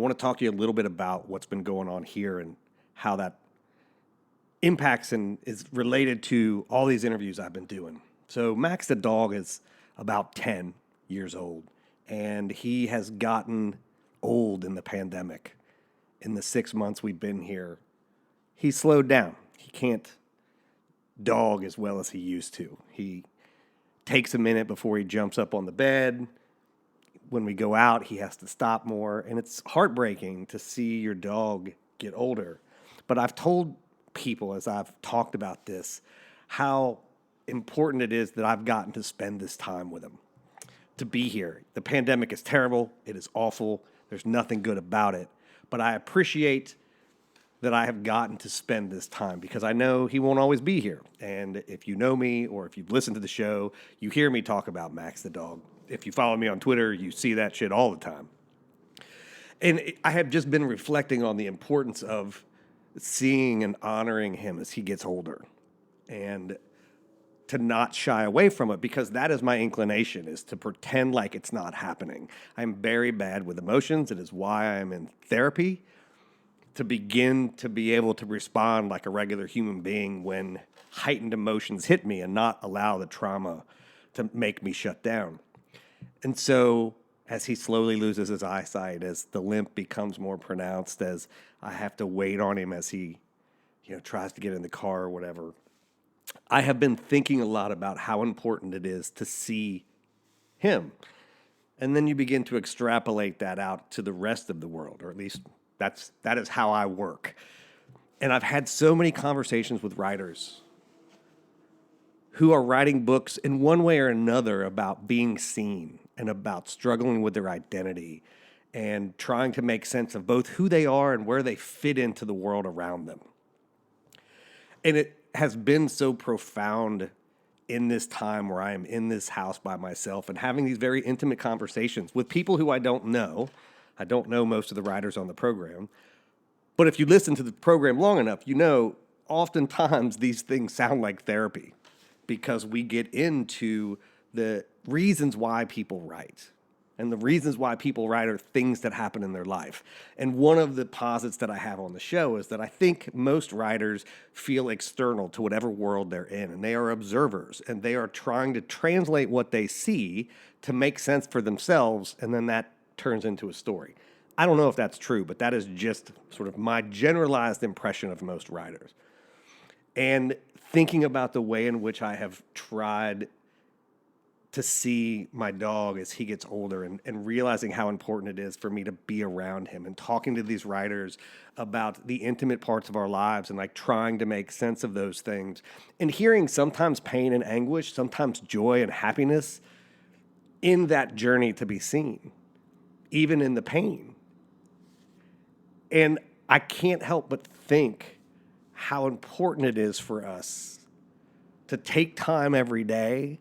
I want to talk to you a little bit about what's been going on here and how that impacts and is related to all these interviews I've been doing. So Max the dog is about 10 years old, and he has gotten old in the pandemic. In the 6 months we've been here, he slowed down. He can't dog as well as he used to. He takes a minute before he jumps up on the bed. When we go out, he has to stop more, and it's heartbreaking to see your dog get older. But I've told people as I've talked about this how important it is that I've gotten to spend this time with him, to be here. The pandemic is terrible. It is awful. There's nothing good about it. But I appreciate that I have gotten to spend this time because I know he won't always be here. And if you know me or if you've listened to the show, you hear me talk about Max the dog. If you follow me on Twitter, you see that shit all the time. And I have just been reflecting on the importance of seeing and honoring him as he gets older and to not shy away from it, because that is my inclination, is to pretend like it's not happening. I'm very bad with emotions. It is why I'm in therapy, to begin to be able to respond like a regular human being when heightened emotions hit me and not allow the trauma to make me shut down. And so as he slowly loses his eyesight, as the limp becomes more pronounced, as I have to wait on him as he, tries to get in the car or whatever, I have been thinking a lot about how important it is to see him. And then you begin to extrapolate that out to the rest of the world, or at least that is how I work. And I've had so many conversations with writers who are writing books in one way or another about being seen and about struggling with their identity and trying to make sense of both who they are and where they fit into the world around them. And it has been so profound in this time where I am in this house by myself and having these very intimate conversations with people who I don't know. I don't know most of the writers on the program. But if you listen to the program long enough, oftentimes these things sound like therapy because we get into the reasons why people write. And the reasons why people write are things that happen in their life. And one of the posits that I have on the show is that I think most writers feel external to whatever world they're in, and they are observers, and they are trying to translate what they see to make sense for themselves, and then that turns into a story. I don't know if that's true, but that is just sort of my generalized impression of most writers. And thinking about the way in which I have tried to see my dog as he gets older and realizing how important it is for me to be around him and talking to these writers about the intimate parts of our lives and like trying to make sense of those things and hearing sometimes pain and anguish, sometimes joy and happiness in that journey to be seen, even in the pain. And I can't help but think how important it is for us to take time every day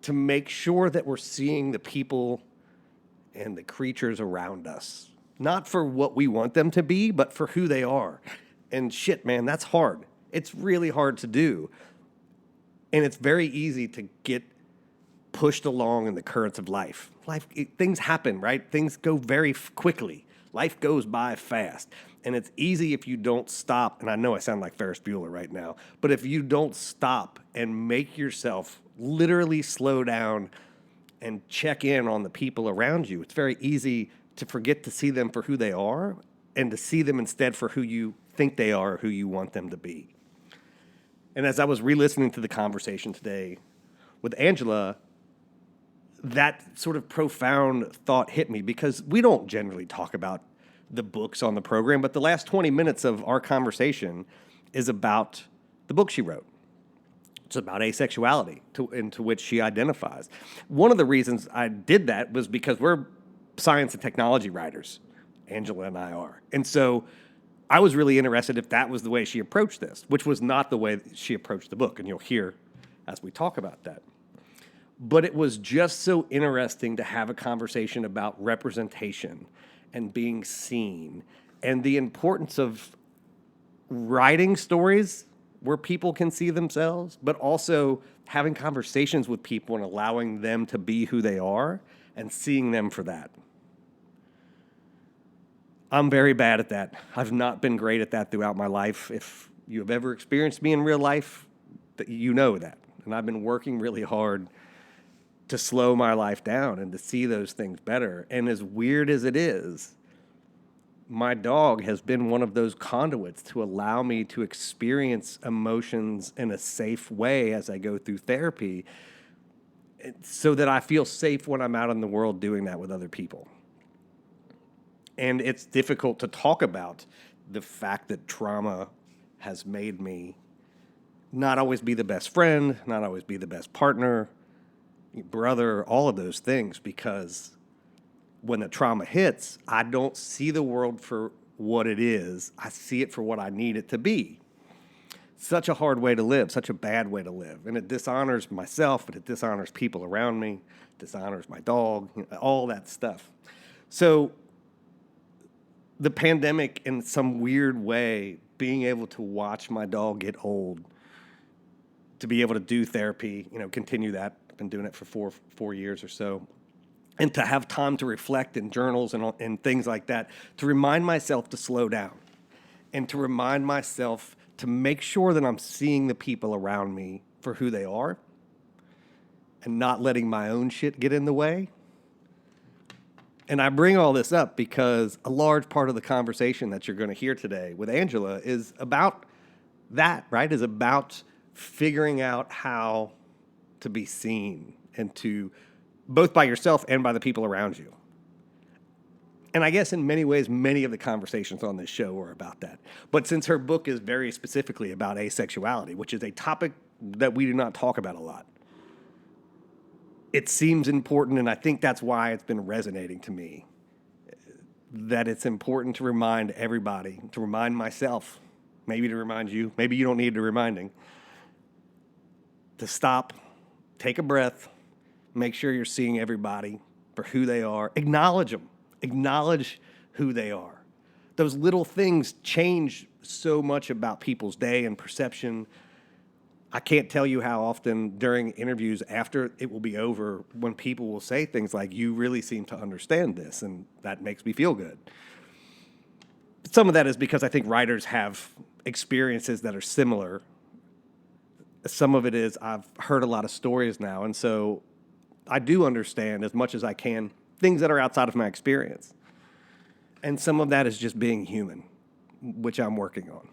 to make sure that we're seeing the people and the creatures around us, not for what we want them to be, but for who they are. And shit, man, that's hard. It's really hard to do. And it's very easy to get pushed along in the currents of life. Things happen, right? Things go very quickly. Life goes by fast. And it's easy if you don't stop, and I know I sound like Ferris Bueller right now, but if you don't stop and make yourself literally slow down and check in on the people around you, it's very easy to forget to see them for who they are and to see them instead for who you think they are or who you want them to be. And as I was re-listening to the conversation today with Angela, that sort of profound thought hit me because we don't generally talk about the books on the program, but the last 20 minutes of our conversation is about the book she wrote. It's about asexuality, into which she identifies. One of the reasons I did that was because we're science and technology writers, Angela and I are. And so I was really interested if that was the way she approached this, which was not the way she approached the book, and you'll hear as we talk about that. But it was just so interesting to have a conversation about representation and being seen and the importance of writing stories where people can see themselves, but also having conversations with people and allowing them to be who they are and seeing them for that. I'm very bad at that. I've not been great at that throughout my life. If you have ever experienced me in real life, you know that. And I've been working really hard to slow my life down and to see those things better. And as weird as it is, my dog has been one of those conduits to allow me to experience emotions in a safe way as I go through therapy, so that I feel safe when I'm out in the world doing that with other people. And it's difficult to talk about the fact that trauma has made me not always be the best friend, not always be the best partner, brother, all of those things, because when the trauma hits, I don't see the world for what it is. I see it for what I need it to be. Such a hard way to live, such a bad way to live. And it dishonors myself, and it dishonors people around me, dishonors my dog, all that stuff. So the pandemic, in some weird way, being able to watch my dog get old, to be able to do therapy, continue that. I've been doing it for four years or so. And to have time to reflect in journals and things like that, to remind myself to slow down and to remind myself to make sure that I'm seeing the people around me for who they are and not letting my own shit get in the way. And I bring all this up because a large part of the conversation that you're going to hear today with Angela is about that, right? Is about figuring out how to be seen and to both by yourself and by the people around you. And I guess in many ways, many of the conversations on this show are about that. But since her book is very specifically about asexuality, which is a topic that we do not talk about a lot, it seems important, and I think that's why it's been resonating to me, that it's important to remind everybody, to remind myself, maybe to remind you, maybe you don't need the reminding, to stop, take a breath, make sure you're seeing everybody for who they are. Acknowledge them. Acknowledge who they are. Those little things change so much about people's day and perception. I can't tell you how often during interviews after it will be over when people will say things like, "You really seem to understand this," and that makes me feel good. Some of that is because I think writers have experiences that are similar. Some of it is I've heard a lot of stories now, and so I do understand as much as I can things that are outside of my experience. And some of that is just being human, which I'm working on.